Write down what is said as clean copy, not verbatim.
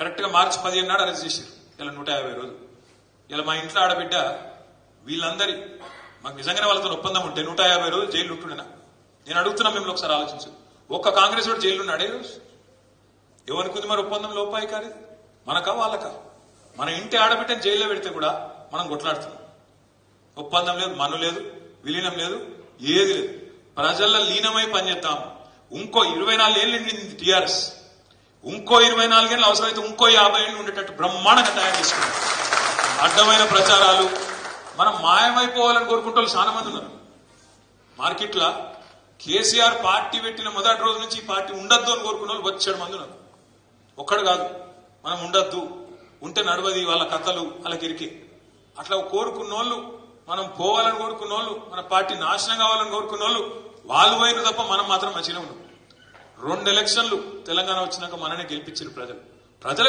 Correct గా మార్చి 15 నాడు arrest చేశారు. ఇలా 150 రోజులు. ఇలా మా ఇంట్లో ఆడబిడ్డ వీళ్ళందరి మాకు నిజంగానే వాళ్ళతో ఒప్పందం ఉంటే 150 రోజులు జైలు ఉంటుండేనా? నేను అడుగుతున్నా మిమ్మల్ని ఒకసారి ఆలోచించు. ఒక్క కాంగ్రెస్ వాడు జైలు ఉన్నాడే రోజు? ఎవరికి మరి ఒప్పందం లోపాయి కాదు? మనకా వాళ్ళకా? మన ఇంటి ఆడబిడ్డని జైల్లో పెడితే కూడా మనం కొట్లాడుతున్నాం. ఒప్పందం లేదు, మను లేదు, విలీనం లేదు, ఏది లేదు. ప్రజల్లో లీనమై పనిచేద్దాం. ఇంకో 24 ఏళ్ళు నిండింది టీఆర్ఎస్. ఇంకో 24 ఏళ్ళు అవసరమైతే ఇంకో 50 ఏళ్ళు ఉండేటట్టు బ్రహ్మాండంగా తయారు చేసుకున్నాం. అడ్డమైన ప్రచారాలు మనం మాయమైపోవాలని కోరుకుంటే చాలా మంది ఉన్నారు. మార్కెట్లో కేసీఆర్ పార్టీ పెట్టిన మొదటి రోజు నుంచి ఈ పార్టీ ఉండద్దు అని కోరుకున్న వాళ్ళు 7 మంది ఉన్నారు. ఒక్కడు కాదు. మనం ఉండద్దు, ఉంటే నడవది, వాళ్ళ కథలు వాళ్ళకి ఇరికే. అట్లా కోరుకున్న వాళ్ళు, మనం పోవాలని కోరుకున్న వాళ్ళు, మన పార్టీ నాశనం కావాలని కోరుకున్న వాళ్ళు పోయిన తప్ప మనం మాత్రం మంచిగా ఉన్నాం. 2 ఎలక్షన్లు తెలంగాణ వచ్చినాక మననే గెలిపించారు ప్రజలు.